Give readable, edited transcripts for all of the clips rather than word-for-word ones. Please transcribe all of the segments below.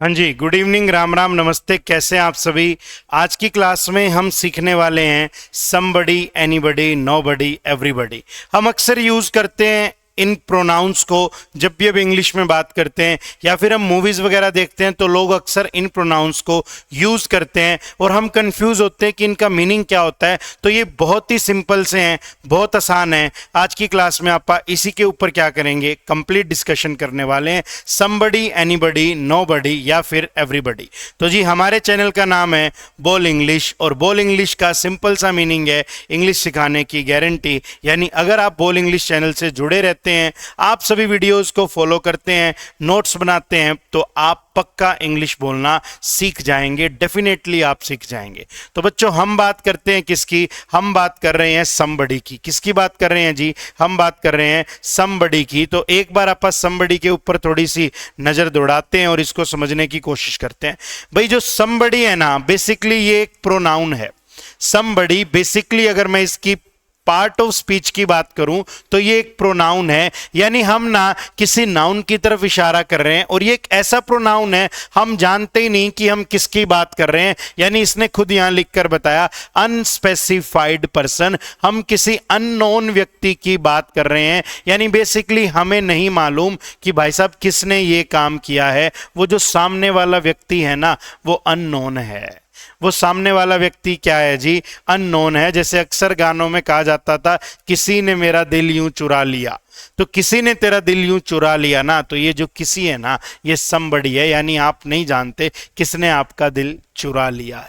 हाँ जी, good evening, Ram Ram, नमस्ते। कैसे हैं आप सभी। आज की क्लास में हम सीखने वाले हैं समबडी, एनीबडी, नोबडी, एवरीबडी। हम अक्सर यूज करते हैं इन प्रोनाउंस को जब भी अब इंग्लिश में बात करते हैं या फिर हम मूवीज वगैरह देखते हैं तो लोग अक्सर इन प्रोनाउंस को यूज करते हैं और हम कंफ्यूज होते हैं कि इनका मीनिंग क्या होता है। तो ये बहुत ही सिंपल से हैं, बहुत आसान है। आज की क्लास में आप इसी के ऊपर क्या करेंगे, कंप्लीट डिस्कशन करने वाले हैं। समबडी, एनीबडी, नोबडी या फिर एवरीबडी। तो जी हमारे चैनल का नाम है बोल इंग्लिश और बोल इंग्लिश का सिंपल सा मीनिंग है इंग्लिश सिखाने की गारंटी। यानी अगर आप बोल इंग्लिश चैनल से जुड़े रहते हैं, आप सभी वीडियोस को फॉलो करते हैं, नोट्स बनाते हैं, तो आप पक्का इंग्लिश बोलना सीख जाएंगे। डेफिनेटली आप सीख जाएंगे। तो बच्चों हम बात करते हैं किसकी, हम बात कर रहे हैं समबडी की। किसकी बात कर रहे हैं जी, हम बात कर रहे हैं समबडी की। तो एक बार आप समबडी के ऊपर थोड़ी सी नजर दौड़ाते हैं और इसको समझने की कोशिश करते हैं। भाई जो समबडी है ना, बेसिकली ये एक प्रोनाउन है। समबडी बेसिकली अगर मैं इसकी पार्ट ऑफ स्पीच की बात करूं तो ये एक प्रोनाउन है। यानी हम ना किसी नाउन की तरफ इशारा कर रहे हैं और ये एक ऐसा प्रोनाउन है हम जानते ही नहीं कि हम किसकी बात कर रहे हैं। यानी इसने खुद यहां लिखकर बताया अनस्पेसिफाइड पर्सन, हम किसी अननोन व्यक्ति की बात कर रहे हैं। यानी बेसिकली हमें नहीं मालूम कि भाई साहब किसने ये काम किया है। वो जो सामने वाला व्यक्ति है ना, वो अननोन है। वो सामने वाला व्यक्ति क्या है जी, अननोन है। जैसे अक्सर गानों में कहा जाता था किसी ने मेरा दिल यूं चुरा लिया, तो किसी ने तेरा दिल यूं चुरा लिया ना, तो ये जो किसी है ना, ये समबडी है। यानी आप नहीं जानते किसने आपका दिल चुरा लिया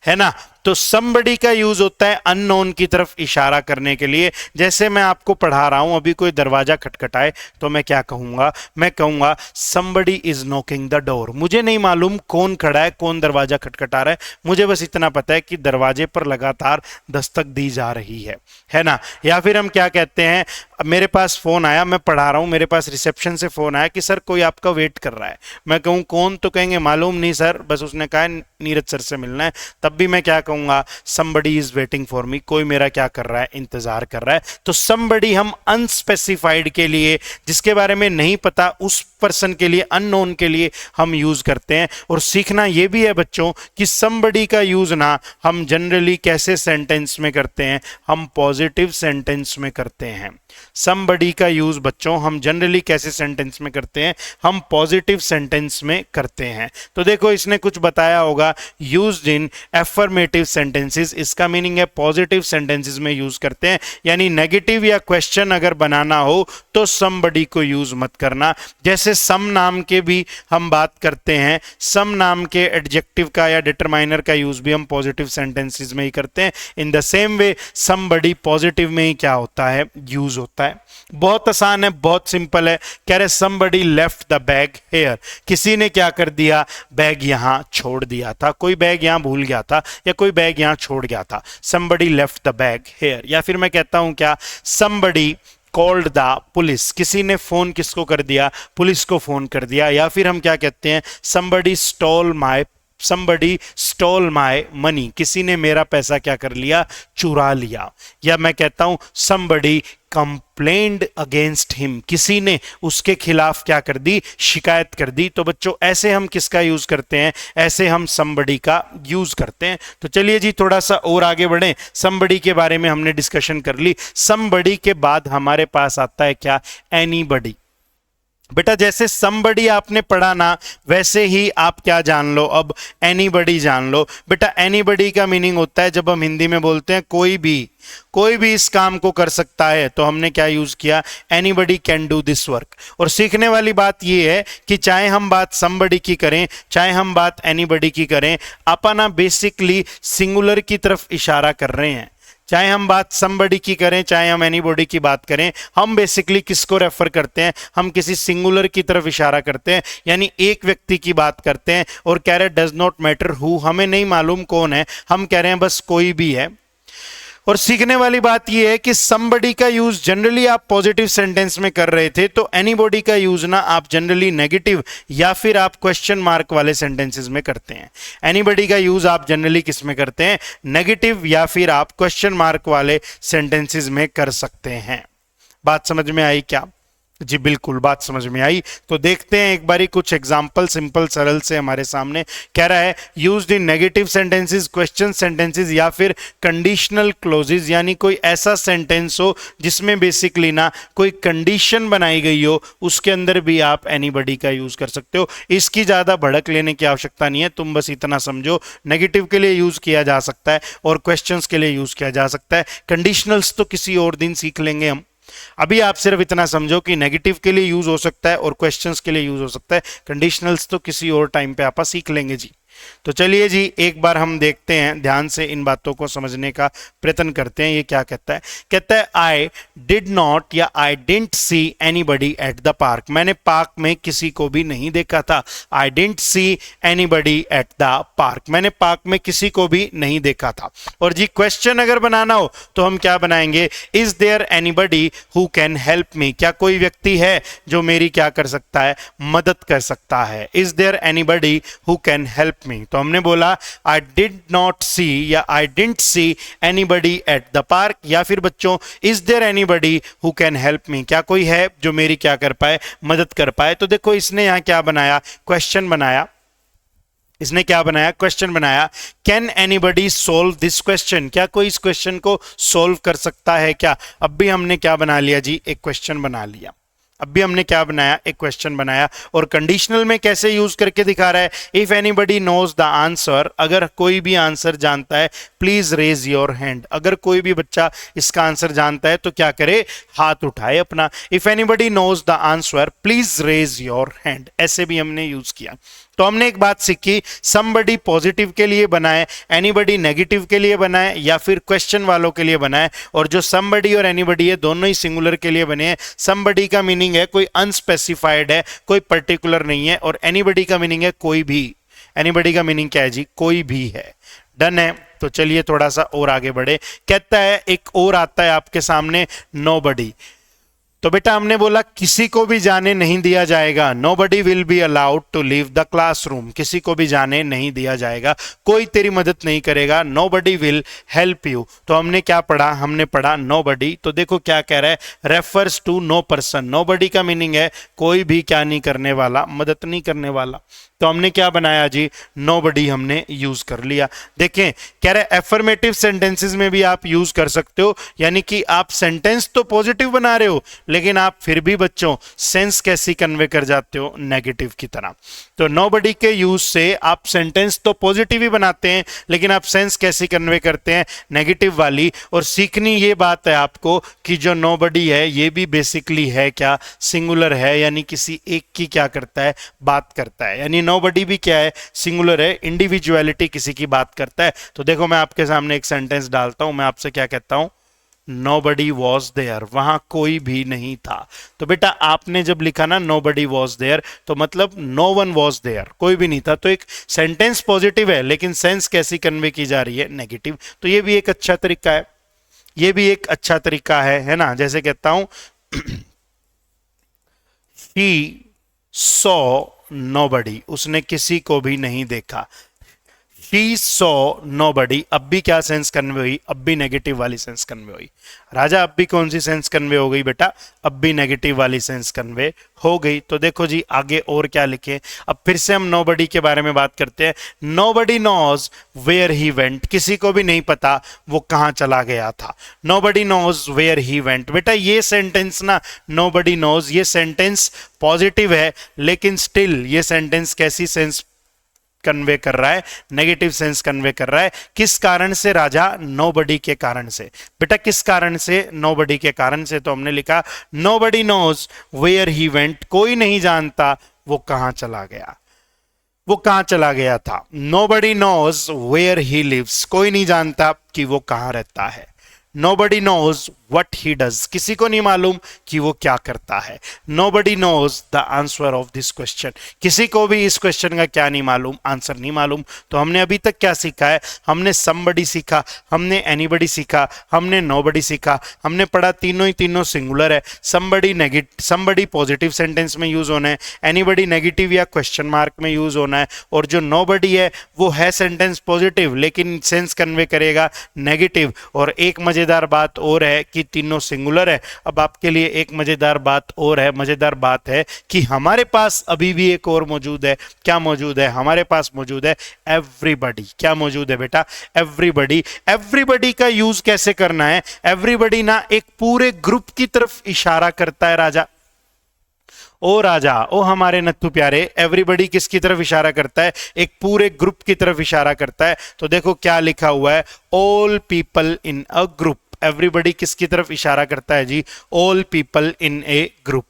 है ना। तो समबडी का यूज होता है अननोन की तरफ इशारा करने के लिए। जैसे मैं आपको पढ़ा रहा हूं, अभी कोई दरवाजा खटखटाए तो मैं क्या कहूंगा, मैं कहूंगा somebody is knocking the door. मुझे नहीं मालूम कौन खड़ा है, कौन दरवाजा खटखटा रहा है, मुझे बस इतना पता है कि दरवाजे पर लगातार दस्तक दी जा रही है ना। या फिर हम क्या कहते हैं, मेरे पास फोन आया, मैं पढ़ा रहा हूं, मेरे पास रिसेप्शन से फोन आया कि सर कोई आपका वेट कर रहा है। मैं कहूं कौन, तो कहेंगे मालूम नहीं सर, बस उसने कहा नीरज सर से मिलना है। तब भी मैं क्या कहूंगा, somebody is waiting for me, कोई मेरा क्या कर रहा है, इंतजार कर रहा है। तो somebody हम अनस्पेसिफाइड के लिए, जिसके बारे में नहीं पता, उस पर्सन के लिए, अननोन के लिए हम यूज करते हैं। और सीखना यह भी है बच्चों कि somebody का यूज ना हम जनरली कैसे सेंटेंस में करते हैं, हम पॉजिटिव सेंटेंस में करते हैं। somebody का यूज बच्चों हम जनरली कैसे सेंटेंस में करते हैं, हम पॉजिटिव सेंटेंस में करते हैं। तो देखो इसने कुछ बताया होगा, यूज्ड इन एफर्मेटिव सेंटेंसेस, इसका मीनिंग है पॉजिटिव सेंटेंसेस में यूज करते हैं। यानी नेगेटिव या क्वेश्चन अगर बनाना हो तो somebody को यूज मत करना। जैसे सम नाम के भी हम बात करते हैं, सम नाम के एडजेक्टिव का या डिटरमाइनर का यूज भी हम पॉजिटिव सेंटेंसेस में ही करते हैं। In the same way somebody positive में ही क्या होता है, यूज होता है। बहुत आसान है, बहुत सिंपल है। कह रहे somebody left the bag here, किसी ने क्या कर दिया, बैग यहां छोड़ दिया था। कोई बैग यहां भूल गया था या कोई बैग यहां छोड़ गया था। somebody left the bag here। या फिर मैं कहता हूं क्या, somebody called the police, किसी ने फोन किसको कर दिया, पुलिस को फोन कर दिया। या फिर हम क्या कहते हैं, somebody stole my money, किसी ने मेरा पैसा क्या कर लिया, चुरा लिया। या मैं कहता हूं somebody complained against him, किसी ने उसके खिलाफ क्या कर दी, शिकायत कर दी। तो बच्चों ऐसे हम किसका यूज करते हैं, ऐसे हम somebody का यूज करते हैं। तो चलिए जी थोड़ा सा और आगे बढ़ें। somebody के बारे में हमने डिस्कशन कर ली। somebody के बाद हमारे पास आता है क्या, anybody। बेटा जैसे somebody आपने पढ़ा ना, वैसे ही आप क्या जान लो, अब anybody जान लो। बेटा anybody का मीनिंग होता है, जब हम हिंदी में बोलते हैं कोई भी इस काम को कर सकता है, तो हमने क्या यूज किया, anybody can do this work। और सीखने वाली बात यह है कि चाहे हम बात somebody की करें, चाहे हम बात anybody की करें, अपना बेसिकली सिंगुलर की तरफ इशारा कर रहे हैं। चाहे हम बात somebody की करें, चाहे हम anybody की बात करें, हम बेसिकली किसको रेफर करते हैं, हम किसी सिंगुलर की तरफ इशारा करते हैं। यानी एक व्यक्ति की बात करते हैं और कह रहे डज नॉट मैटर हु, हमें नहीं मालूम कौन है, हम कह रहे हैं बस कोई भी है। और सीखने वाली बात यह है कि somebody का यूज जनरली आप पॉजिटिव सेंटेंस में कर रहे थे, तो anybody का यूज ना आप जनरली नेगेटिव या फिर आप क्वेश्चन मार्क वाले सेंटेंसेस में करते हैं। anybody का यूज आप जनरली किस में करते हैं, नेगेटिव या फिर आप क्वेश्चन मार्क वाले सेंटेंसेस में कर सकते हैं। बात समझ में आई क्या? जी बिल्कुल, बात समझ में आई। तो देखते हैं एक बारी कुछ एग्जाम्पल, सिंपल सरल से हमारे सामने। कह रहा है used in negative sentences, question sentences या फिर कंडीशनल क्लोजेज, यानी कोई ऐसा सेंटेंस हो जिसमें बेसिकली ना कोई कंडीशन बनाई गई हो, उसके अंदर भी आप एनीबॉडी का यूज कर सकते हो। इसकी ज्यादा भड़क लेने की आवश्यकता नहीं है, तुम बस इतना समझो नेगेटिव के लिए यूज किया जा सकता है और क्वेश्चंस के लिए यूज किया जा सकता है। कंडीशनल्स तो किसी और दिन सीख लेंगे हम। अभी आप सिर्फ इतना समझो कि नेगेटिव के लिए यूज हो सकता है और क्वेश्चंस के लिए यूज हो सकता है। कंडीशनल्स तो किसी और टाइम पे आप सीख लेंगे जी। तो चलिए जी एक बार हम देखते हैं, ध्यान से इन बातों को समझने का प्रयत्न करते हैं। ये क्या कहता है? कहता है आई डिड नॉट या I didn't see anybody at the park. मैंने पार्क में किसी को भी नहीं देखा था। आई didn't see anybody at the park, मैंने पार्क में किसी को भी नहीं देखा था। और जी क्वेश्चन अगर बनाना हो तो हम क्या बनाएंगे? Is there anybody who can help me, क्या कोई व्यक्ति है जो मेरी क्या कर सकता है? मदद कर सकता है। Is there anybody who can help me. तो हमने बोला आई डिड नॉट सी या I didn't see anybody at the park, या फिर बच्चों is there anybody who can help me, क्या कोई है जो मेरी क्या कर पाए? मदद कर पाए। तो देखो इसने यहां क्या बनाया? क्वेश्चन बनाया। इसने क्या बनाया? क्वेश्चन बनाया। Can anybody solve this question, क्या कोई इस क्वेश्चन को सोल्व कर सकता है क्या? अब भी हमने क्या बना लिया जी? एक क्वेश्चन बना लिया। अब भी हमने क्या बनाया? एक क्वेश्चन बनाया। और कंडीशनल में कैसे यूज करके दिखा रहा है? If anybody knows the answer, अगर कोई भी आंसर जानता है, प्लीज रेज योर हैंड। अगर कोई भी बच्चा इसका आंसर जानता है तो क्या करे? हाथ उठाए अपना। If anybody knows the answer please raise your hand, ऐसे भी हमने यूज किया। तो हमने एक बात सीखी, समबडी पॉजिटिव के लिए बनाए, एनीबडी नेगेटिव के लिए बनाए, या फिर क्वेश्चन वालों के लिए बनाए। और जो समबडी और एनीबडी है दोनों ही सिंगुलर के लिए बने हैं। समबडी का मीनिंग है कोई अनस्पेसिफाइड है, कोई पर्टिकुलर नहीं है, और एनीबडी का मीनिंग है कोई भी। एनीबडी का मीनिंग क्या है जी? कोई भी है। डन है। तो चलिए थोड़ा सा और आगे बढ़े। कहता है एक और आता है आपके सामने, नोबडी। तो बेटा हमने बोला किसी को भी जाने नहीं दिया जाएगा। Nobody will be allowed to leave the classroom, किसी को भी जाने नहीं दिया जाएगा, कोई तेरी मदद नहीं करेगा। Nobody will help you. तो हमने क्या पढ़ा? हमने पढ़ा नोबडी। तो देखो क्या कह रहा है? Refers to no person. Nobody का मीनिंग है कोई भी क्या नहीं करने वाला? मदद नहीं करने वाला। तो हमने क्या बनाया जी? नोबडी हमने यूज कर लिया। देखें कह रहे एफर्मेटिव सेंटेंसेस में भी आप यूज कर सकते हो, यानी कि आप सेंटेंस तो पॉजिटिव बना रहे हो लेकिन आप फिर भी बच्चों सेंस कैसी कन्वे कर जाते हो? नेगेटिव की तरह। तो नोबडी के यूज से आप सेंटेंस तो पॉजिटिव ही बनाते हैं लेकिन आप सेंस कैसी कन्वे करते हैं? नेगेटिव वाली। और सीखनी ये बात है आपको कि जो नोबडी है ये भी बेसिकली है क्या? सिंगुलर है, यानी किसी एक की क्या करता है? बात करता है। यानी नोबडी भी क्या है? सिंगुलर है, इंडिविजुअलिटी किसी की बात करता है। तो देखो मैं आपके सामने एक सेंटेंस डालता हूं, मैं आपसे क्या कहता हूं? नोबडी वॉज देयर, वहां कोई भी नहीं था। तो बेटा आपने जब लिखा ना नोबडी वॉज देयर, तो मतलब नो वन वॉज देयर, कोई भी नहीं था। तो एक सेंटेंस पॉजिटिव है लेकिन सेंस कैसी कन्वे की जा रही है? नेगेटिव। तो ये भी एक अच्छा तरीका है, ये भी एक अच्छा तरीका है ना। जैसे कहता हूं ही सॉ नोबडी, उसने किसी को भी नहीं देखा। She saw nobody, अब भी क्या सेंस कन्वे हुई? अब भी नेगेटिव वाली सेंस कन्वे हुई। राजा अब भी कौन सी सेंस कन्वे हो गई बेटा? अब भी नेगेटिव वाली सेंस कन्वे हो गई। तो देखो जी आगे और क्या लिखे। अब फिर से हम नोबडी के बारे में बात करते हैं। Nobody knows where he went, किसी को भी नहीं पता वो कहां चला गया था। Nobody knows where he went. बेटा ये सेंटेंस ना नोबडी नोज, ये सेंटेंस पॉजिटिव है लेकिन स्टिल ये सेंटेंस कैसी सेंस कन्वे कर रहा है? नेगेटिव सेंस कन्वे कर रहा है। किस कारण से राजा? नोबडी के कारण से। बेटा किस कारण से? नोबडी के कारण से। तो हमने लिखा nobody knows where he went, कोई नहीं जानता वो कहां चला गया, वो कहां चला गया था। Nobody knows where he lives, कोई नहीं जानता कि वो कहां रहता है। Nobody knows what he does, किसी को नहीं मालूम कि वो क्या करता है। Nobody knows the answer of this question, किसी को भी इस क्वेश्चन का क्या नहीं मालूम? आंसर नहीं मालूम। तो हमने अभी तक क्या सीखा है? हमने somebody सीखा, हमने anybody सीखा, हमने nobody सीखा। हमने पढ़ा तीनों ही तीनों सिंगुलर है। somebody पॉजिटिव सेंटेंस में यूज होना है, anybody नेगेटिव या क्वेश्चन मार्क में यूज होना है, और जो nobody है वो है सेंटेंस पॉजिटिव लेकिन सेंस कन्वे करेगा नेगेटिव। और एक मजे मजेदार बात और है कि तीनों सिंगुलर है। अब आपके लिए एक मजेदार बात और है, मजेदार बात है कि हमारे पास अभी भी एक और मौजूद है। क्या मौजूद है? हमारे पास मौजूद है एवरीबॉडी। क्या मौजूद है बेटा? एवरीबॉडी। एवरीबॉडी का यूज कैसे करना है? एवरीबॉडी ना एक पूरे ग्रुप की तरफ इशारा करता है राजा। ओ राजा, ओ हमारे नत्थु प्यारे, एवरीबॉडी किसकी तरफ इशारा करता है? एक पूरे ग्रुप की तरफ इशारा करता है। तो देखो क्या लिखा हुआ है, all people in a group. Everybody किसकी तरफ इशारा करता है जी? All people in a group.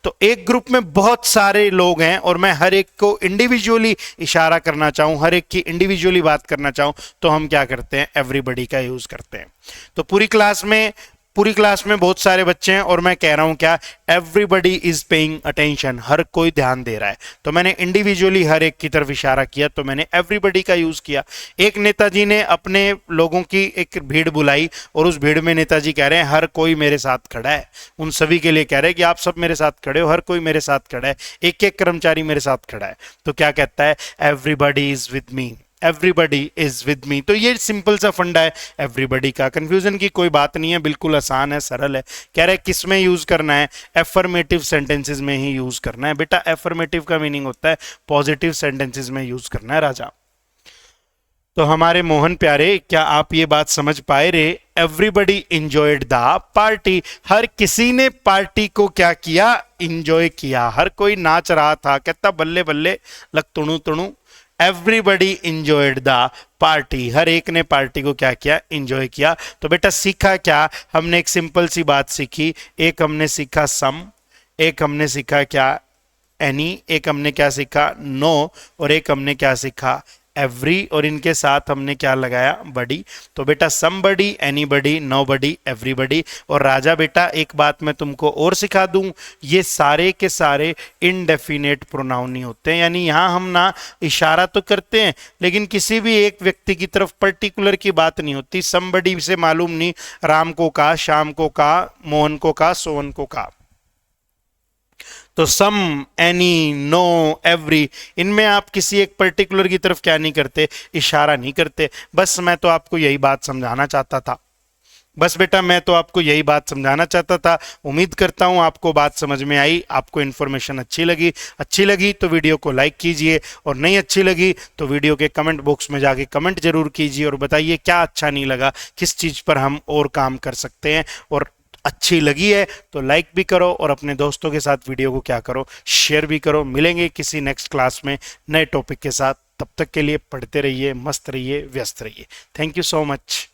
तो एक ग्रुप में बहुत सारे लोग हैं और मैं हर एक को इंडिविजुअली इशारा करना चाहूं, हर एक की इंडिविजुअली बात करना चाहूं, तो हम क्या करते हैं? एवरीबॉडी का यूज करते हैं। तो पूरी क्लास में बहुत सारे बच्चे हैं और मैं कह रहा हूं क्या? Everybody is paying attention. हर कोई ध्यान दे रहा है। तो मैंने इंडिविजुअली हर एक की तरफ इशारा किया, तो मैंने एवरीबॉडी का यूज किया। एक नेताजी ने अपने लोगों की एक भीड़ बुलाई और उस भीड़ में नेताजी कह रहे हैं हर कोई मेरे साथ खड़ा है। उन सभी के लिए कह रहे हैं कि आप सब मेरे साथ खड़े हो, हर कोई मेरे साथ खड़ा है, एक एक कर्मचारी मेरे साथ खड़ा है। तो क्या कहता है? Everybody is with me, everybody is with me. तो ये सिंपल सा फंडा है एवरीबॉडी का। कंफ्यूजन की कोई बात नहीं है, बिल्कुल आसान है, सरल है। कह रहे हैं किस में यूज करना है? एफर्मेटिव सेंटेंसेस में ही यूज करना है बेटा। एफर्मेटिव का मीनिंग होता है पॉजिटिव सेंटेंसेस में यूज करना है राजा। तो हमारे मोहन प्यारे, क्या आप ये बात समझ पाए रे? Everybody enjoyed the party. हर किसी ने पार्टी को क्या किया? इंजॉय किया। हर कोई नाच रहा था। कहता बल्ले बल्ले लग तुणु तुणु। Everybody enjoyed the party. हर एक ने पार्टी को क्या किया? इंजॉय किया। तो बेटा सीखा क्या? हमने एक सिंपल सी बात सीखी। एक हमने सीखा सम, एक हमने सीखा क्या? एनी, एक हमने क्या सीखा? नो, और एक हमने क्या सीखा? एवरी, और इनके साथ हमने क्या लगाया? बडी। तो बेटा समबडी, एनीबडी, नोबडी, एवरीबडी। और राजा बेटा एक बात मैं तुमको और सिखा दूं, ये सारे के सारे इनडेफिनेट प्रोनाउन नहीं होते हैं। यानी यहां हम ना इशारा तो करते हैं लेकिन किसी भी एक व्यक्ति की तरफ पर्टिकुलर की बात नहीं होती। समबडी से मालूम नहीं राम को कहा, श्याम को कहा, मोहन को कहा, सोहन को कहा। तो सम, एनी, नो, एवरी, इनमें आप किसी एक पर्टिकुलर की तरफ क्या नहीं करते? इशारा नहीं करते। बस मैं तो आपको यही बात समझाना चाहता था। बस बेटा मैं तो आपको यही बात समझाना चाहता था। उम्मीद करता हूं आपको बात समझ में आई, आपको इन्फॉर्मेशन अच्छी लगी तो वीडियो को लाइक कीजिए, और नहीं अच्छी लगी तो वीडियो के कमेंट बॉक्स में जाके कमेंट जरूर कीजिए और बताइए क्या अच्छा नहीं लगा, किस चीज़ पर हम और काम कर सकते हैं। और अच्छी लगी है तो लाइक भी करो और अपने दोस्तों के साथ वीडियो को क्या करो? शेयर भी करो। मिलेंगे किसी नेक्स्ट क्लास में नए टॉपिक के साथ। तब तक के लिए पढ़ते रहिए, मस्त रहिए, व्यस्त रहिए। Thank you so much.